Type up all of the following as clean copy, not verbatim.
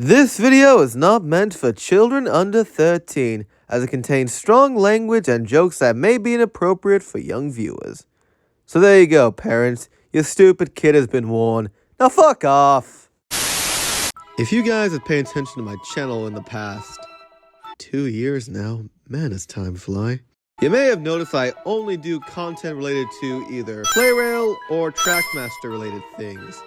This video is not meant for children under 13, as it contains strong language and jokes that may be inappropriate for young viewers. So there you go, parents. Your stupid kid has been warned. Now fuck off! If you guys have paid attention to my channel in the past 2 years now, man, as time fly. You may have noticed I only do content related to either Playrail or Trackmaster related things,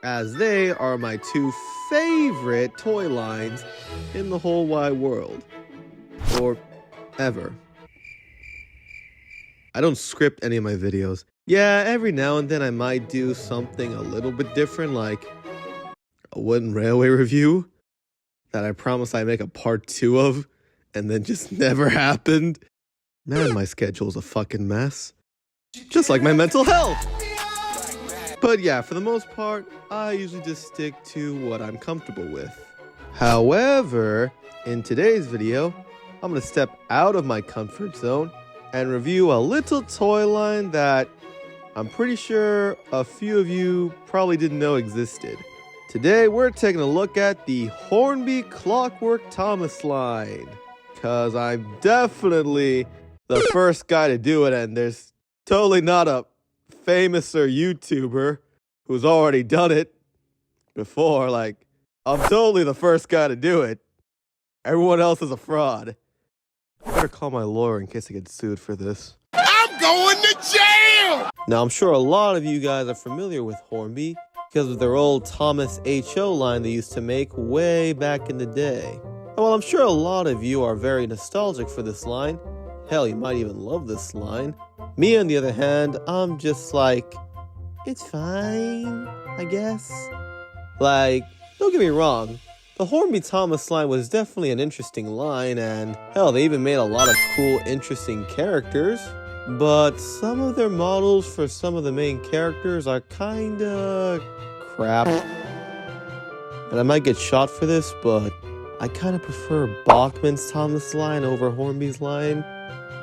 as they are my two favorite toy lines in the whole wide world. Or ever. I don't script any of my videos. Yeah, every now and then I might do something a little bit different, like a wooden railway review that I promised I'd make a part 2 of, and then just never happened. Man, my schedule's a fucking mess. Just like my mental health! But yeah, for the most part, I usually just stick to what I'm comfortable with. However, in today's video, I'm gonna step out of my comfort zone and review a little toy line that I'm pretty sure a few of you probably didn't know existed. Today, we're taking a look at the Hornby Clockwork Thomas line, cause I'm definitely the first guy to do it, and there's totally not a famouser YouTuber who's already done it before. Like, I'm totally the first guy to do it. Everyone else is a fraud. I better call my lawyer in case I get sued for this. I'm going to jail! Now, I'm sure a lot of you guys are familiar with Hornby because of their old Thomas H.O. line they used to make way back in the day. And while I'm sure a lot of you are very nostalgic for this line, hell, you might even love this line, me, on the other hand, I'm just like, it's fine, I guess. Like, don't get me wrong, the Hornby Thomas line was definitely an interesting line, and hell, they even made a lot of cool, interesting characters, but some of their models for some of the main characters are kinda crap. And I might get shot for this, but I kinda prefer Bachman's Thomas line over Hornby's line.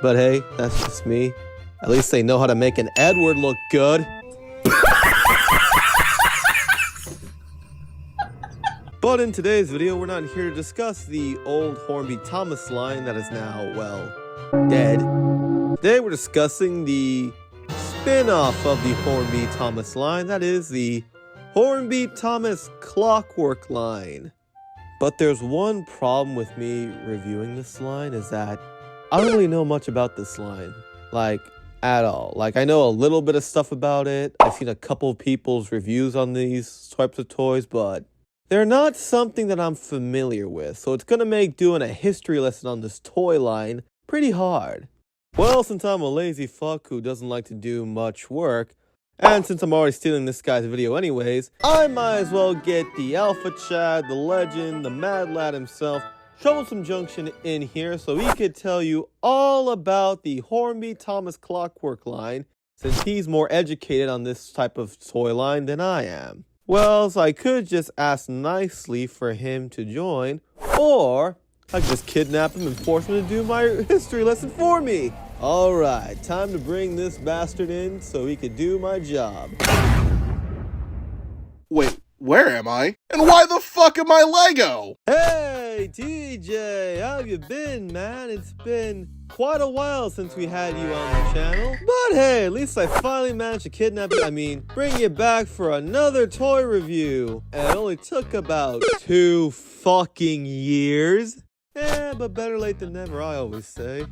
But hey, that's just me. At least they know how to make an Edward look good. But in today's video, we're not here to discuss the old Hornby Thomas line that is now, well, dead. Today we're discussing the spin-off of the Hornby Thomas line, that is the Hornby Thomas Clockwork line. But there's one problem with me reviewing this line, is that I don't really know much about this line, like, at all. Like, I know a little bit of stuff about it. I've seen a couple of people's reviews on these types of toys, but they're not something that I'm familiar with, so it's gonna make doing a history lesson on this toy line pretty hard. Well, since I'm a lazy fuck who doesn't like to do much work, and since I'm already stealing this guy's video anyways, I might as well get the Alpha Chad, the legend, the Mad Lad himself, Troublesome Junction in here so he could tell you all about the Hornby Thomas Clockwork line, since he's more educated on this type of toy line than I am. Well, so I could just ask nicely for him to join, or I could just kidnap him and force him to do my history lesson for me. Alright, time to bring this bastard in so he could do my job. Wait, where am I? And why the fuck am I Lego? Hey, TJ, how have you been, man? It's been quite a while since we had you on the channel. But hey, at least I finally managed to kidnap you. Bring you back for another toy review. And it only took about 2 fucking years. Yeah, but better late than never, I always say.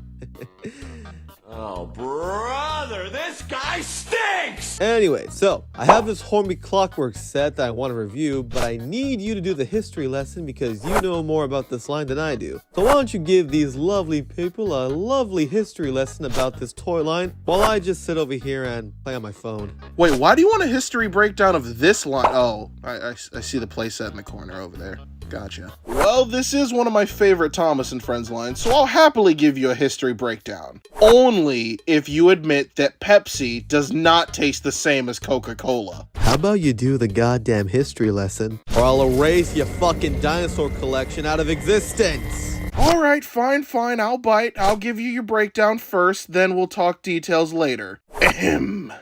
Oh, brother, this guy stinks! Anyway, so I have this Hornby Clockwork set that I want to review, but I need you to do the history lesson because you know more about this line than I do. So why don't you give these lovely people a lovely history lesson about this toy line while I just sit over here and play on my phone. Wait, why do you want a history breakdown of this line? Oh, I see the playset in the corner over there. Gotcha. Well, this is one of my favorite Thomas and Friends lines, so I'll happily give you a history breakdown. Only if you admit that Pepsi does not taste the same as Coca-Cola. How about you do the goddamn history lesson, or I'll erase your fucking dinosaur collection out of existence. Alright, fine, I'll bite. I'll give you your breakdown first, then we'll talk details later. Ahem.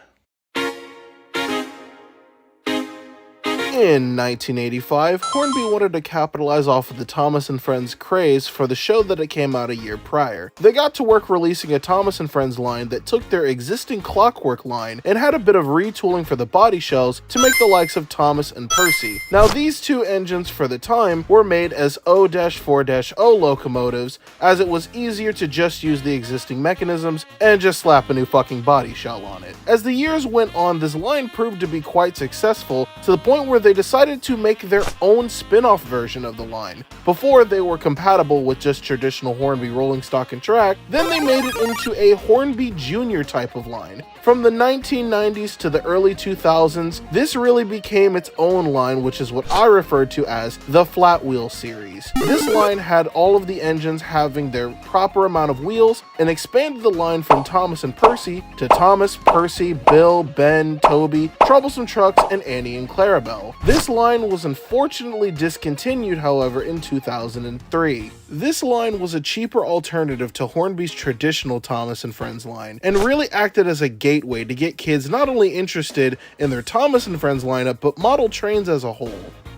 In 1985, Hornby wanted to capitalize off of the Thomas & Friends craze for the show that it came out a year prior. They got to work releasing a Thomas & Friends line that took their existing Clockwork line and had a bit of retooling for the body shells to make the likes of Thomas and Percy. Now these two engines for the time were made as O-4-0 locomotives, as it was easier to just use the existing mechanisms and just slap a new fucking body shell on it. As the years went on, this line proved to be quite successful, to the point where they decided to make their own spin-off version of the line. Before they were compatible with just traditional Hornby rolling stock and track, then they made it into a Hornby Junior type of line. From the 1990s to the early 2000s, this really became its own line, which is what I refer to as the flat wheel series. This line had all of the engines having their proper amount of wheels and expanded the line from Thomas and Percy to Thomas, Percy, Bill, Ben, Toby, Troublesome Trucks, and Annie and Clarabelle. This line was unfortunately discontinued, however, in 2003. This line was a cheaper alternative to Hornby's traditional Thomas and Friends line, and really acted as a gateway to get kids not only interested in their Thomas and Friends lineup, but model trains as a whole.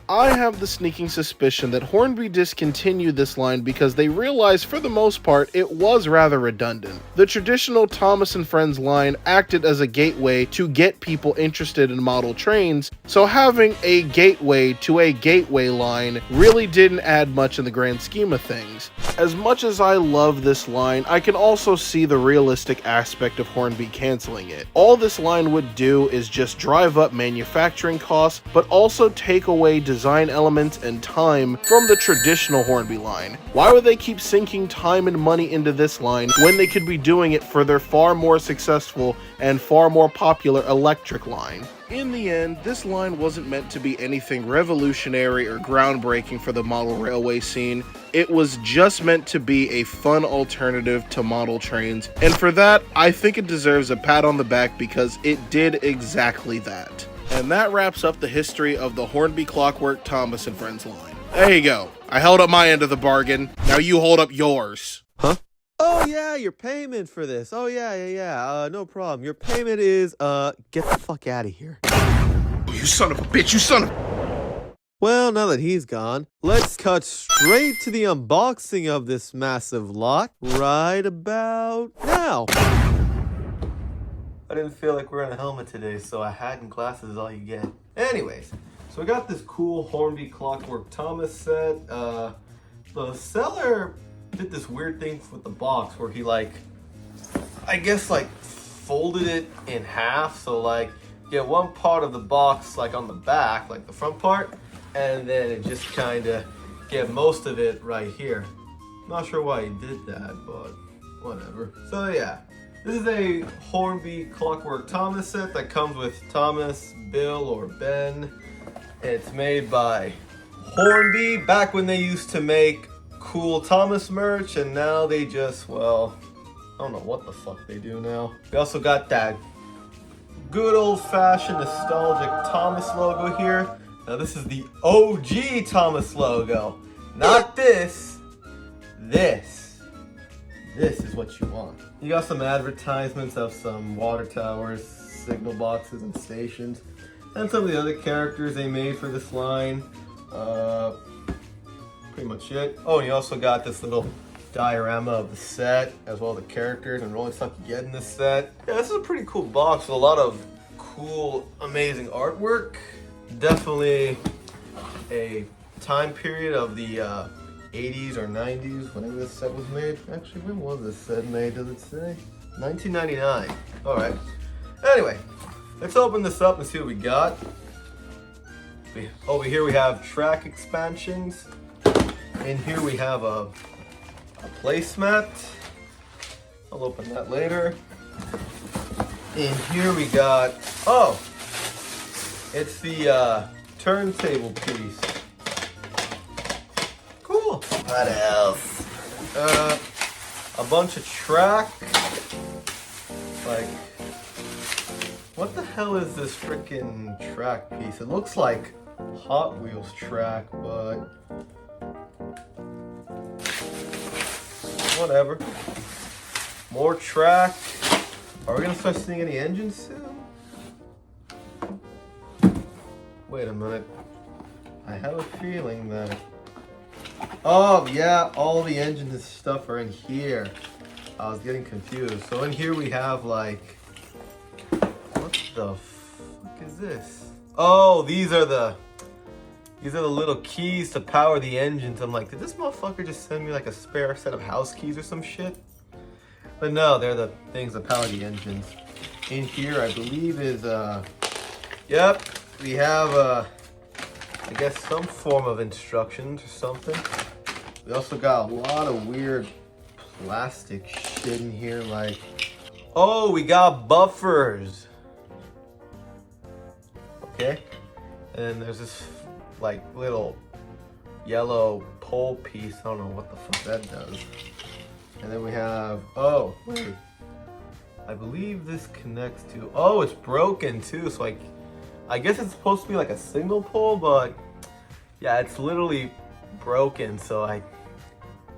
I have the sneaking suspicion that Hornby discontinued this line because they realized for the most part it was rather redundant. The traditional Thomas and Friends line acted as a gateway to get people interested in model trains, so having a gateway to a gateway line really didn't add much in the grand scheme of things. As much as I love this line, I can also see the realistic aspect of Hornby canceling it. All this line would do is just drive up manufacturing costs, but also take away design elements and time from the traditional Hornby line. Why would they keep sinking time and money into this line when they could be doing it for their far more successful and far more popular electric line? In the end, this line wasn't meant to be anything revolutionary or groundbreaking for the model railway scene. It was just meant to be a fun alternative to model trains, and for that, I think it deserves a pat on the back because it did exactly that. And that wraps up the history of the Hornby Clockwork Thomas and Friends line. There you go. I held up my end of the bargain. Now you hold up yours. Huh? Oh yeah, your payment for this. Oh yeah. No problem. Your payment is, get the fuck out of here. You son of a bitch, you son of... Well, now that he's gone, let's cut straight to the unboxing of this massive lot right about now. I didn't feel like wearing a helmet today, so a hat and glasses is all you get. Anyways, so we got this cool Hornby Clockwork Thomas set. The seller did this weird thing with the box where he I guess folded it in half. So get one part of the box on the back, the front part, and then it just kind of get most of it right here. Not sure why he did that, but whatever. So yeah. This is a Hornby Clockwork Thomas set that comes with Thomas, Bill, or Ben. It's made by Hornby back when they used to make cool Thomas merch, and now they just, well, I don't know what the fuck they do now. We also got that good old-fashioned nostalgic Thomas logo here. Now this is the OG Thomas logo. Not this. This is what you want. You got some advertisements of some water towers, signal boxes, and stations, and some of the other characters they made for this line. Pretty much it. Oh, and you also got this little diorama of the set, as well as the characters and rolling stuff you get in this set. Yeah, this is a pretty cool box with a lot of cool, amazing artwork. Definitely a time period of the 80s or 90s, whenever this set was made. Actually, when was this set made, does it say? 1999. Alright. Anyway, let's open this up and see what we got. Over here we have track expansions. In here we have a placemat. I'll open that later. In here we got, oh! It's the turntable piece. Cool. What else? A bunch of track. What the hell is this freaking track piece? It looks like Hot Wheels track, but whatever. More track. Are we gonna start seeing any engines soon? Wait a minute. I have a feeling that... Oh, yeah, all the engines and stuff are in here. I was getting confused. So in here we have like... What the fuck is this? Oh, these are the little keys to power the engines. I'm like, did this motherfucker just send me like a spare set of house keys or some shit? But no, they're the things that power the engines. In here, I believe is, yep, we have, I guess some form of instructions or something. We also got a lot of weird plastic shit in here, like, oh, we got buffers. Okay, and there's this like little yellow pole piece. I don't know what the fuck that does. And then we have, oh wait, I believe this connects to, oh, it's broken too. So like, I guess it's supposed to be like a signal pole, but yeah, it's literally broken. So I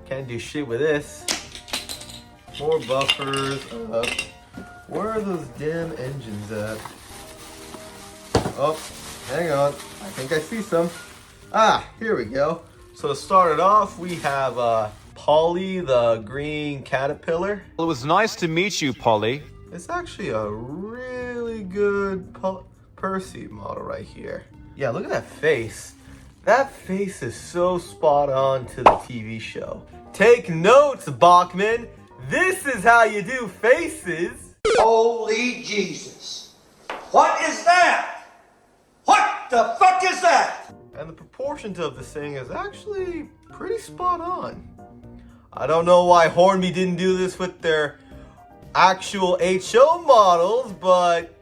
can't do shit with this. More buffers. Where are those damn engines at? Oh, hang on. I think I see some. Ah, here we go. So to start it off, we have Polly, the green caterpillar. Well, it was nice to meet you, Polly. It's actually a really good Percy model right here. Yeah, look at that face. That face is so spot on to the TV show. Take notes, Bachman. This is how you do faces. Holy Jesus. What is that? What the fuck is that? And the proportions of this thing is actually pretty spot on. I don't know why Hornby didn't do this with their actual HO models, but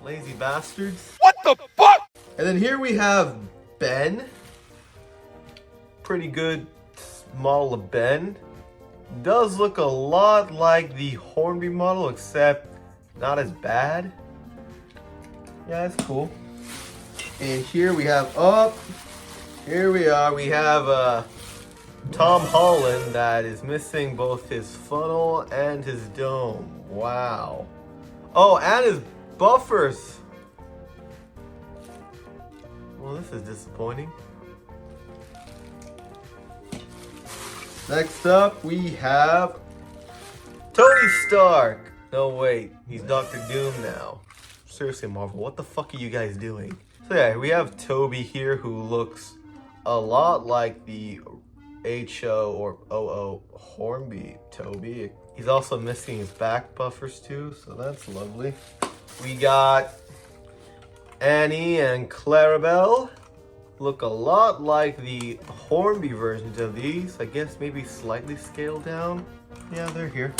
lazy bastards. What the fuck? And then here we have Ben. Pretty good model of Ben. Does look a lot like the Hornby model, except not as bad. Yeah, that's cool. And here we have, oh, here we are. We have Tom Holland that is missing both his funnel and his dome. Wow. Oh, and his buffers. Well, this is disappointing. Next up, we have Tony Stark. No, wait, he's Dr. Doom now. Seriously, Marvel, what the fuck are you guys doing? So yeah, we have Toby here who looks a lot like the HO or OO Hornby Toby. He's also missing his back buffers too, so that's lovely. We got Annie and Clarabelle. Look a lot like the Hornby versions of these. I guess maybe slightly scaled down. Yeah, they're here.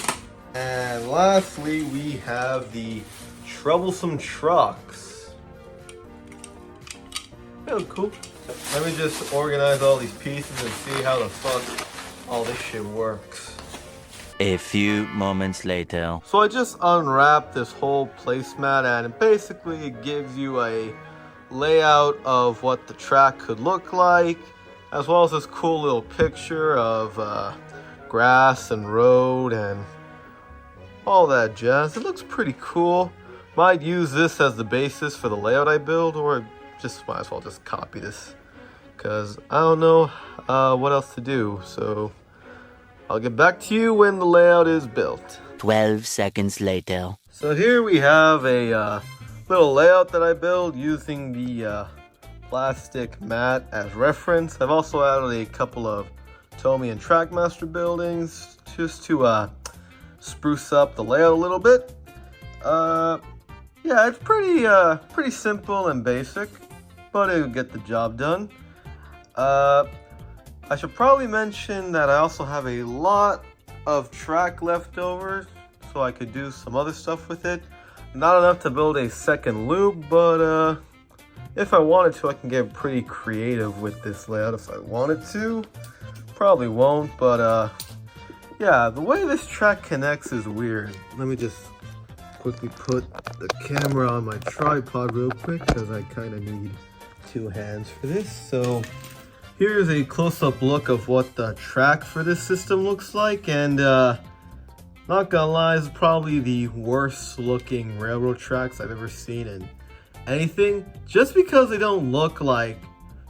And lastly, we have the Troublesome Trucks. They look cool. Let me just organize all these pieces and see how the fuck all this shit works. A few moments later. So I just unwrapped this whole placemat, and basically it gives you a layout of what the track could look like, as well as this cool little picture of grass and road and all that jazz. It looks pretty cool. Might use this as the basis for the layout I build, or just might as well just copy this, because I don't know what else to do. So I'll get back to you when the layout is built. 12 seconds later. So here we have a little layout that I built using the plastic mat as reference. I've also added a couple of Tomy and Trackmaster buildings just to spruce up the layout a little bit. Yeah, it's pretty simple and basic, but it'll get the job done. I should probably mention that I also have a lot of track leftovers, so I could do some other stuff with it. Not enough to build a second loop, but if I wanted to, I can get pretty creative with this layout if I wanted to. Probably won't, but yeah, the way this track connects is weird. Let me just quickly put the camera on my tripod real quick, because I kind of need two hands for this. So here's a close-up look of what the track for this system looks like, and not gonna lie, it's probably the worst looking railroad tracks I've ever seen in anything. Just because they don't look like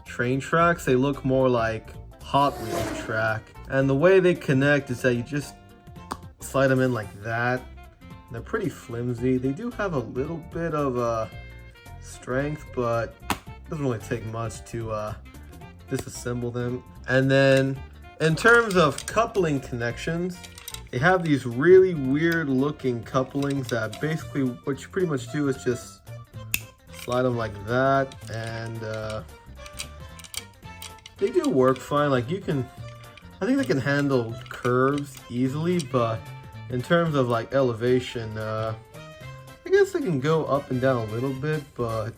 train tracks, they look more like Hot Wheels track. And the way they connect is that you just slide them in like that. They're pretty flimsy. They do have a little bit of strength, but it doesn't really take much to disassemble them. And then in terms of coupling connections, they have these really weird looking couplings that basically what you pretty much do is just slide them like that, and they do work fine. Like you can, I think they can handle curves easily, but in terms of like elevation, I guess they can go up and down a little bit, but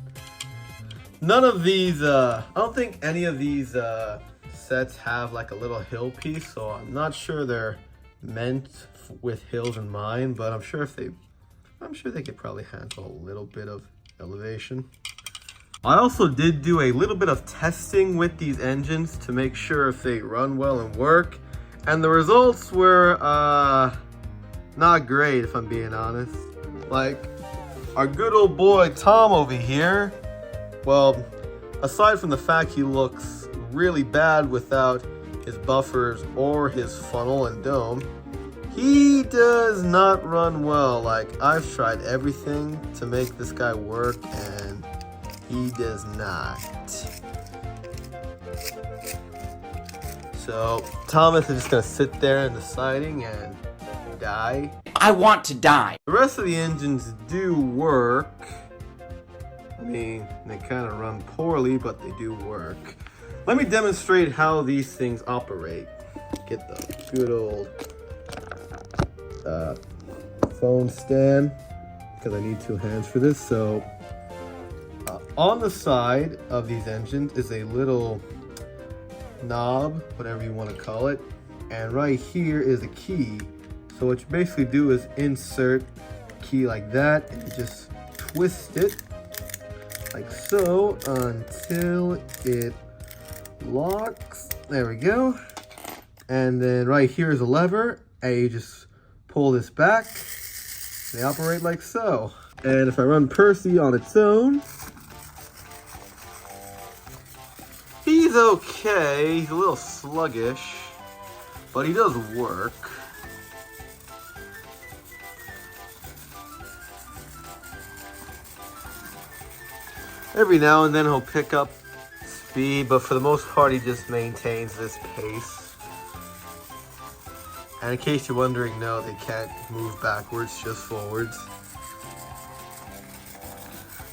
none of these, I don't think any of these sets have like a little hill piece, so I'm not sure they're meant with hills in mind, but I'm sure they could probably handle a little bit of elevation. I also did do a little bit of testing with these engines to make sure if they run well and work, and the results were not great, if I'm being honest. Like our good old boy Tom over here, well, aside from the fact he looks really bad without his buffers or his funnel and dome, he does not run well. Like I've tried everything to make this guy work and he does not. So Thomas is just gonna sit there in the siding and die. I want to die. The rest of the engines do work. I mean, they kind of run poorly, but they do work. Let me demonstrate how these things operate. Get the good old phone stand, because I need two hands for this. So on the side of these engines is a little knob, whatever you want to call it, and right here is a key. So what you basically do is insert the key like that, and you just twist it like so until it locks. There we go. And then right here is a lever, and you just pull this back. They operate like so. And if I run Percy on its own, he's okay. He's a little sluggish, but he does work. Every now and then he'll pick up speed, but for the most part he just maintains this pace. And in case you're wondering, no, they can't move backwards, just forwards.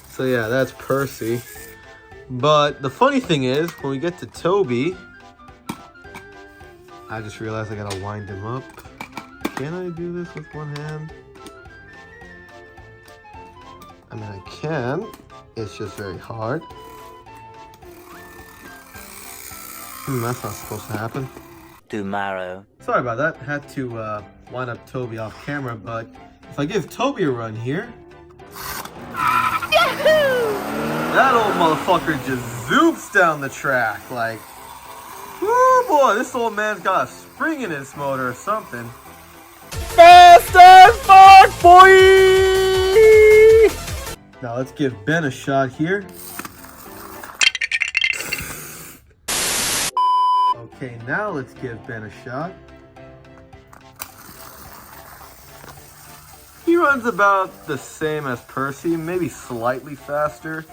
So yeah, that's Percy. But the funny thing is, when we get to Toby, I just realized I gotta wind him up. Can I do this with one hand? I mean, I can. It's just very hard. That's not supposed to happen. Tomorrow. Sorry about that. Had to wind up Toby off camera, but if I give Toby a run here, that old motherfucker just zoops down the track like, whoo boy, this old man's got a spring in his motor or something. Fast as fuck, boy! Now let's give Ben a shot here. Okay, now let's give Ben a shot. He runs about the same as Percy, maybe slightly faster.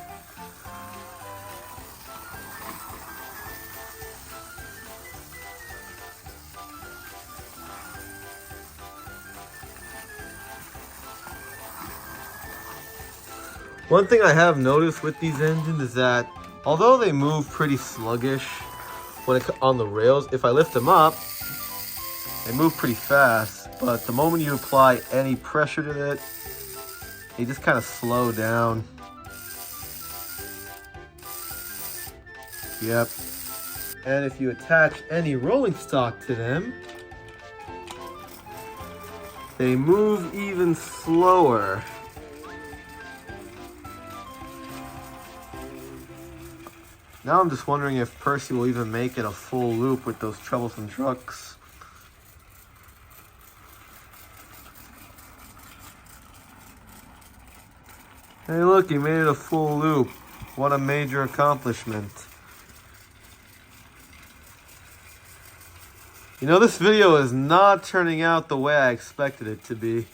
One thing I have noticed with these engines is that although they move pretty sluggish when on the rails, if I lift them up, they move pretty fast. But the moment you apply any pressure to it, they just kind of slow down. Yep. And if you attach any rolling stock to them, they move even slower. Now I'm just wondering if Percy will even make it a full loop with those troublesome trucks. Hey look, he made it a full loop. What a major accomplishment. You know, this video is not turning out the way I expected it to be.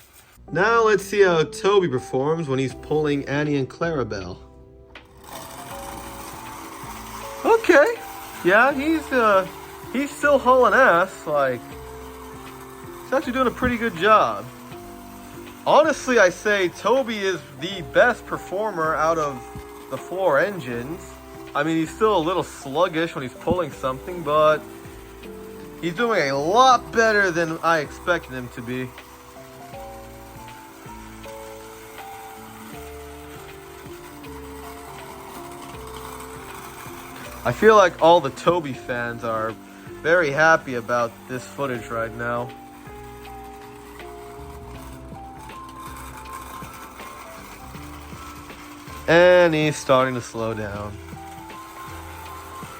Now let's see how Toby performs when he's pulling Annie and Clarabelle. Okay, yeah, he's still hauling ass. Like, he's actually doing a pretty good job. Honestly, I say Toby is the best performer out of the 4 engines. I mean, he's still a little sluggish when he's pulling something, but he's doing a lot better than I expected him to be. I feel like all the Toby fans are very happy about this footage right now. And he's starting to slow down.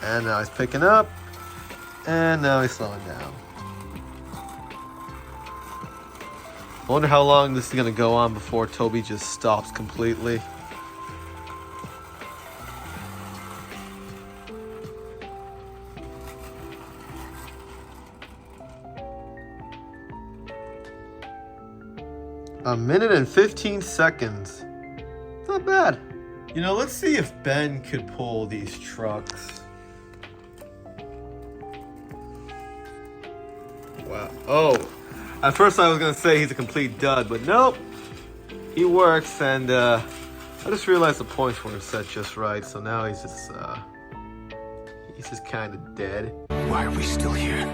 And now he's picking up. And now he's slowing down. I wonder how long this is going to go on before Toby just stops completely. A minute and 15 seconds. Not bad. You know, let's see if Ben could pull these trucks. Wow. Oh, at first I was gonna say he's a complete dud, but nope. He works, and I just realized the points weren't set just right, so now he's just kind of dead. Why are we still here?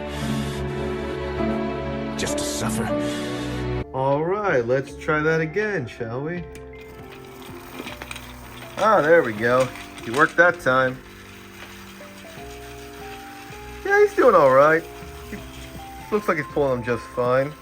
Just to suffer? All right, let's try that again, shall we? Ah, there we go. He worked that time. Yeah, he's doing all right. He looks like he's pulling them just fine.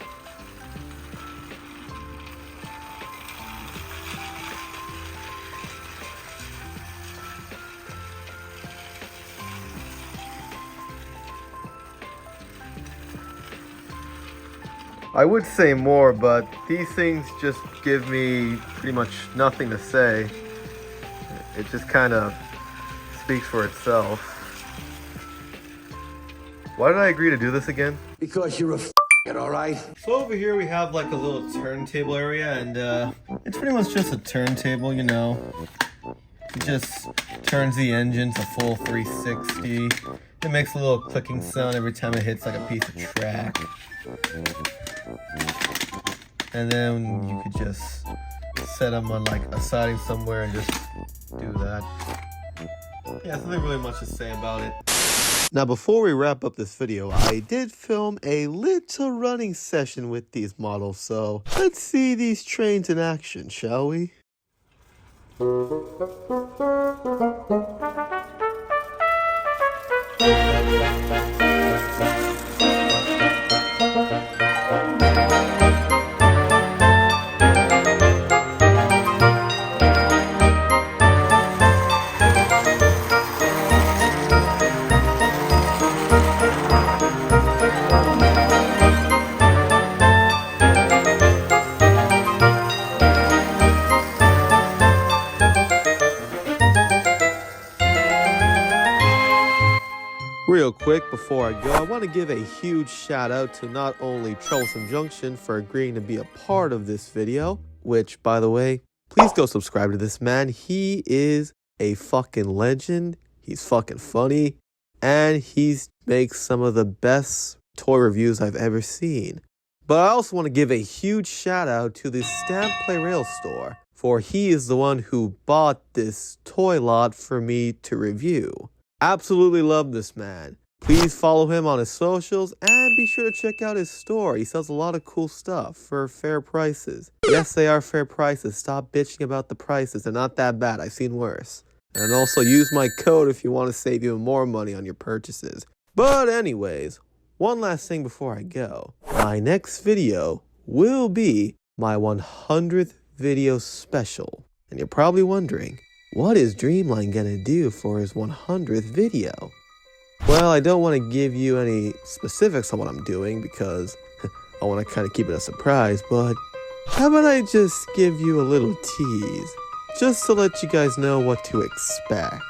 I would say more, but these things just give me pretty much nothing to say. It just kind of speaks for itself. Why did I agree to do this again? Because you're a alright? So over here we have like a little turntable area, and it's pretty much just a turntable, you know. It just turns the engine to full 360. It makes a little clicking sound every time it hits like a piece of track. And then you could just set them on like a siding somewhere and just do that. Yeah, there's nothing really much to say about it. Now before we wrap up this video, I did film a little running session with these models, so let's see these trains in action, shall we? Real quick before I go, I want to give a huge shout out to not only Troublesome Junction for agreeing to be a part of this video, which, by the way, please go subscribe to this man. He is a fucking legend. He's fucking funny, and he makes some of the best toy reviews I've ever seen. But I also want to give a huge shout out to the Stamp Play Rail store, for he is the one who bought this toy lot for me to review. Absolutely love this man. Please follow him on his socials and be sure to check out his store. He sells a lot of cool stuff for fair prices. Yes, they are fair prices. Stop bitching about the prices. They're not that bad. I've seen worse. And also use my code if you want to save even more money on your purchases. But anyways, one last thing before I go. My next video will be my 100th video special. And you're probably wondering, what is Dreamline gonna do for his 100th video? Well, I don't want to give you any specifics on what I'm doing because I want to kind of keep it a surprise, but how about I just give you a little tease? just to let you guys know what to expect.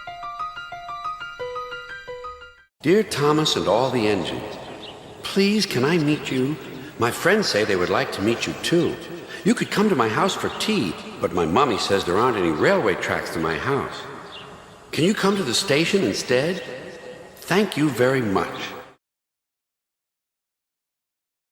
Dear Thomas and all the engines, please can I meet you? My friends say they would like to meet you too. You could come to my house for tea, but my mommy says there aren't any railway tracks to my house. Can you come to the station instead? Thank you very much.